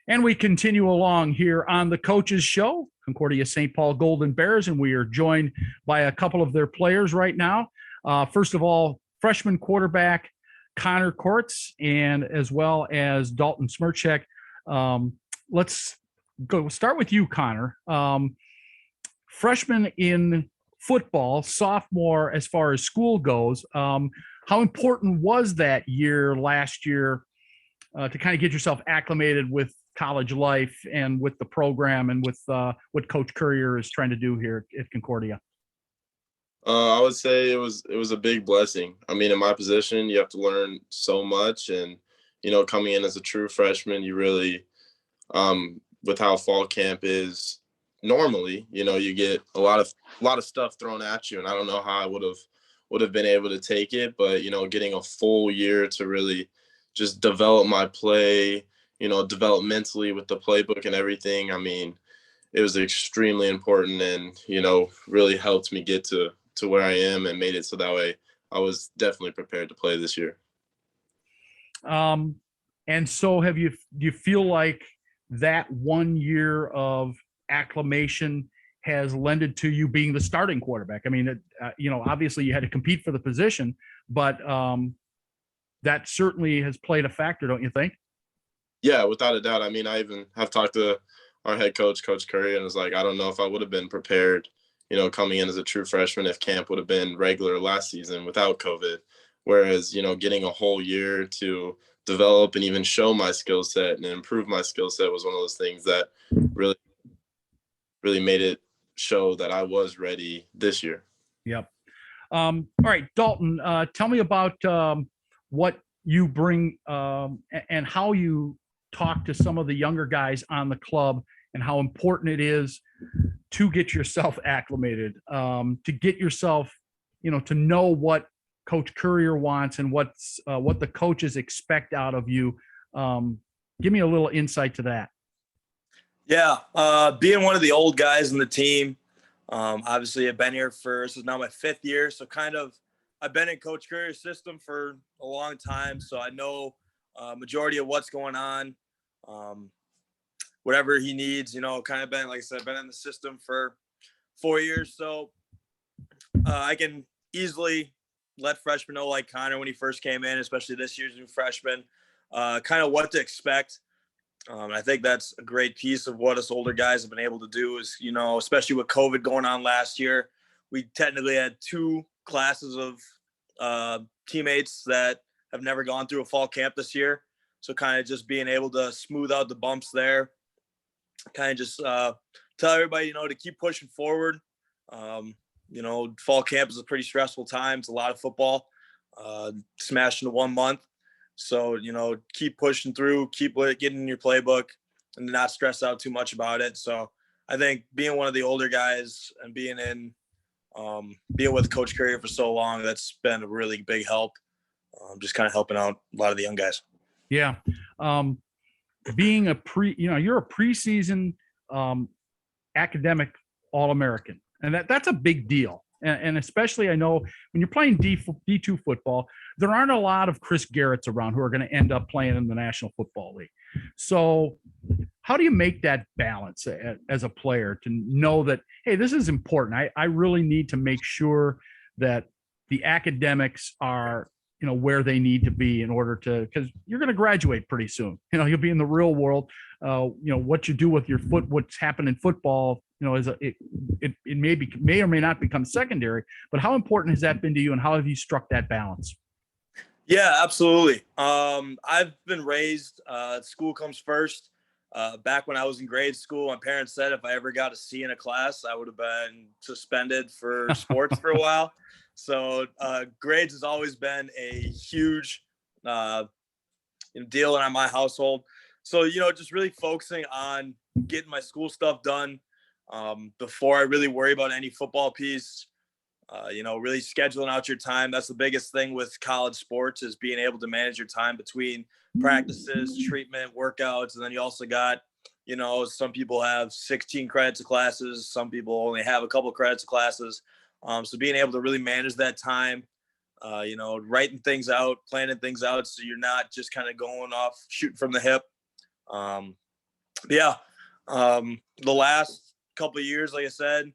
And we continue along here on the Coaches Show, Concordia St. Paul Golden Bears, and we are joined by a couple of their players right now. First of all, freshman quarterback Connor Courts, and as well as Dalton Smirchek. Let's go start with you, Connor. Freshman in football, sophomore as far as school goes. How important was that year last year to kind of get yourself acclimated with college life and with the program and with what Coach Currier is trying to do here at Concordia? I would say it was a big blessing. I mean, in my position, you have to learn so much, and coming in as a true freshman, you really, with how fall camp is normally, you get a lot of stuff thrown at you, and I don't know how I would have been able to take it, but getting a full year to really just develop my play, developmentally with the playbook and everything. I mean, it was extremely important, and really helped me get to where I am and made it so that way I was definitely prepared to play this year. And so do you feel like that 1 year of acclimation has lended to you being the starting quarterback? I mean, obviously you had to compete for the position, but that certainly has played a factor, don't you think? Yeah, without a doubt. I mean, I even have talked to our head coach, Coach Curry, and was like, I don't know if I would have been prepared, coming in as a true freshman if camp would have been regular last season without COVID. Whereas, getting a whole year to develop and even show my skill set and improve my skill set was one of those things that really, really made it show that I was ready this year. Yep. All right, Dalton, tell me about what you bring and how you talk to some of the younger guys on the club and how important it is to get yourself acclimated, to get yourself, to know what Coach Currier wants and what the coaches expect out of you. Give me a little insight to that. Yeah, being one of the old guys in the team, obviously I've been here this is now my 5th year, so I've been in Coach Currier's system for a long time, so I know majority of what's going on, whatever he needs, kind of been, like I said, been in the system for 4 years, so I can easily let freshmen know, like Connor when he first came in, especially this year's new freshman, kind of what to expect. I think that's a great piece of what us older guys have been able to do is, especially with COVID going on last year, we technically had 2 classes of teammates that have never gone through a fall camp this year. So kind of just being able to smooth out the bumps there, kind of just tell everybody, to keep pushing forward. Fall camp is a pretty stressful time. It's a lot of football, smashed into 1 month. So, keep pushing through, keep getting in your playbook and not stress out too much about it. So I think being one of the older guys and being with Coach Currier for so long, that's been a really big help. Just kind of helping out a lot of the young guys. Yeah. Being you're a preseason academic All-American, and that's a big deal. And especially I know when you're playing D2 football, there aren't a lot of Chris Garretts around who are going to end up playing in the National Football League. So how do you make that balance as a player to know that, hey, this is important. I really need to make sure that the academics are, where they need to be in order to, because you're going to graduate pretty soon. You'll be in the real world. What you do with your what's happened in football, it may or may not become secondary, but how important has that been to you and how have you struck that balance? Yeah, absolutely. I've been raised, school comes first. Back when I was in grade school, my parents said if I ever got a C in a class, I would have been suspended for sports for a while. So grades has always been a huge deal in my household. So, just really focusing on getting my school stuff done before I really worry about any football piece. Really scheduling out your time. That's the biggest thing with college sports is being able to manage your time between practices, treatment, workouts. And then you also got, some people have 16 credits of classes. Some people only have a couple of credits of classes. So being able to really manage that time, writing things out, planning things out. So you're not just kind of going off shooting from the hip. Yeah. The last couple of years, like I said,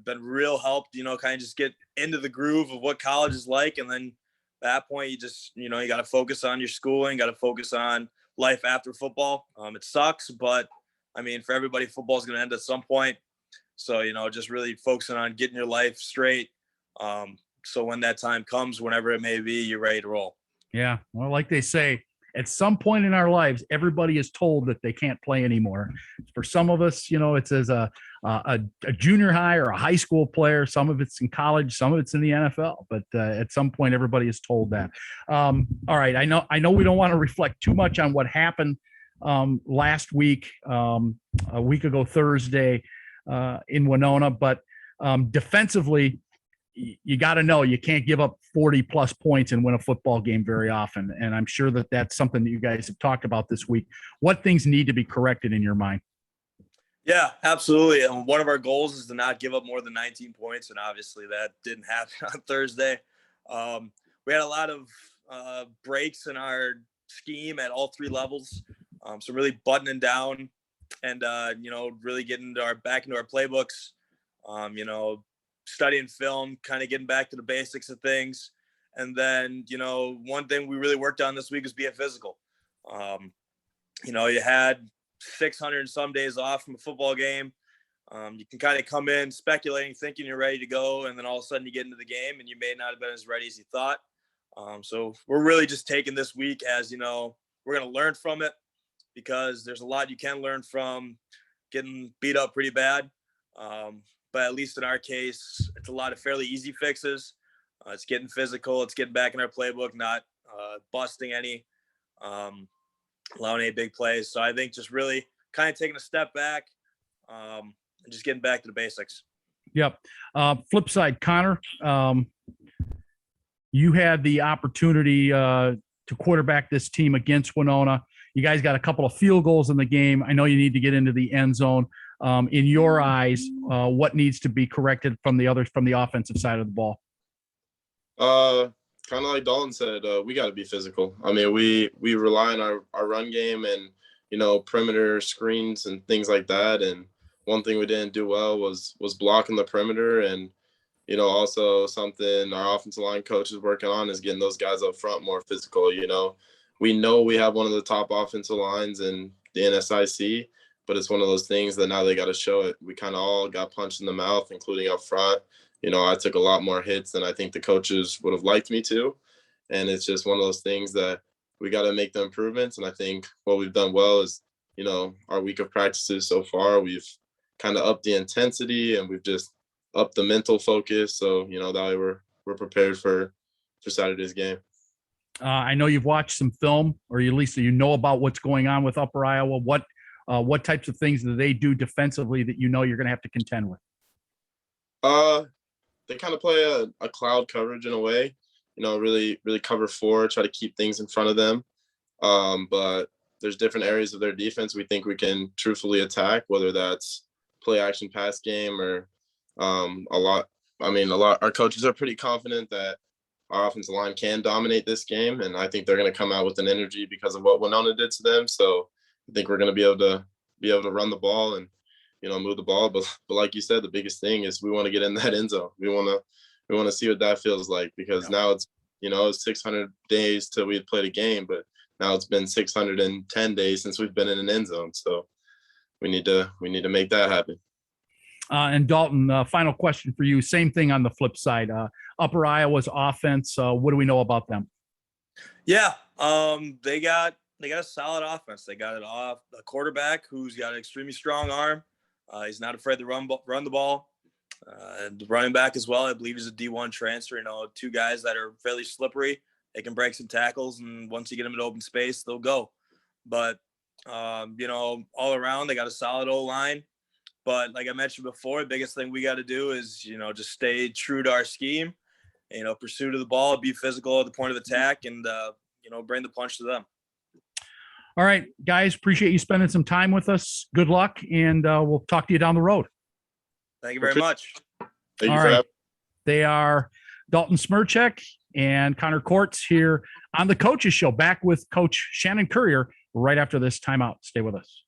been real helped, kind of just get into the groove of what college is like. And then at that point, you just, you got to focus on your schooling, got to focus on life after football. It sucks, but I mean, for everybody, football is going to end at some point. So, just really focusing on getting your life straight. So when that time comes, whenever it may be, you're ready to roll. Yeah. Well, like they say, at some point in our lives, everybody is told that they can't play anymore. For some of us, it's as a junior high or a high school player. Some of it's in college, some of it's in the NFL. But at some point, everybody is told that. All right. I know we don't want to reflect too much on what happened last week, a week ago Thursday in Winona, but defensively, you got to know you can't give up 40 plus points and win a football game very often. And I'm sure that that's something that you guys have talked about this week. What things need to be corrected in your mind? Yeah, absolutely. And one of our goals is to not give up more than 19 points. And obviously that didn't happen on Thursday. We had a lot of breaks in our scheme at all three levels. So really buttoning down and, really getting back into our playbooks, studying film, kind of getting back to the basics of things. And then, one thing we really worked on this week was being physical. You had 600 and some days off from a football game. You can kind of come in speculating, thinking you're ready to go. And then all of a sudden you get into the game and you may not have been as ready as you thought. So we're really just taking this week as, we're going to learn from it because there's a lot you can learn from getting beat up pretty bad. But at least in our case, it's a lot of fairly easy fixes. It's getting physical. It's getting back in our playbook, not busting any, allowing any big plays. So I think just really kind of taking a step back and just getting back to the basics. Yep. Flip side, Connor, you had the opportunity to quarterback this team against Winona. You guys got a couple of field goals in the game. I know you need to get into the end zone. In your eyes, what needs to be corrected from the offensive side of the ball? Kind of like Dalton said, we got to be physical. I mean, we rely on our run game and, perimeter screens and things like that. And one thing we didn't do well was blocking the perimeter. And, also something our offensive line coach is working on is getting those guys up front more physical. We know we have one of the top offensive lines in the NSIC, but it's one of those things that now they got to show it. We kind of all got punched in the mouth, including up front. I took a lot more hits than I think the coaches would have liked me to. And it's just one of those things that we got to make the improvements. And I think what we've done well is, our week of practices so far, we've kind of upped the intensity and we've just upped the mental focus. So, that way we're prepared for Saturday's game. I know you've watched some film, or at least about what's going on with Upper Iowa. What types of things do they do defensively that you're going to have to contend with? They kind of play a cloud coverage in a way, really, really cover four, try to keep things in front of them. But there's different areas of their defense we think we can truthfully attack, whether that's play action pass game or a lot. Our coaches are pretty confident that our offensive line can dominate this game. And I think they're going to come out with an energy because of what Winona did to them. So I think we're going to be able to run the ball and, move the ball. But like you said, the biggest thing is we want to get in that end zone. We want to see what that feels like because now it's, it's 600 days till we played a game, but now it's been 610 days since we've been in an end zone. So we need to make that happen. And Dalton, final question for you. Same thing on the flip side. Upper Iowa's offense. What do we know about them? Yeah, they got a solid offense. They got it off a quarterback who's got an extremely strong arm. He's not afraid to run the ball. And the running back as well, I believe he's a D1 transfer. Two guys that are fairly slippery. They can break some tackles, and once you get them in open space, they'll go. But all around, they got a solid O-line. But like I mentioned before, the biggest thing we got to do is, just stay true to our scheme, pursuit of the ball, be physical at the point of attack, and, bring the punch to them. All right, guys, appreciate you spending some time with us. Good luck, and we'll talk to you down the road. Thank you very much. Thank you for having me. They are Dalton Smirchek and Connor Courts here on the Coaches Show, back with Coach Shannon Currier right after this timeout. Stay with us.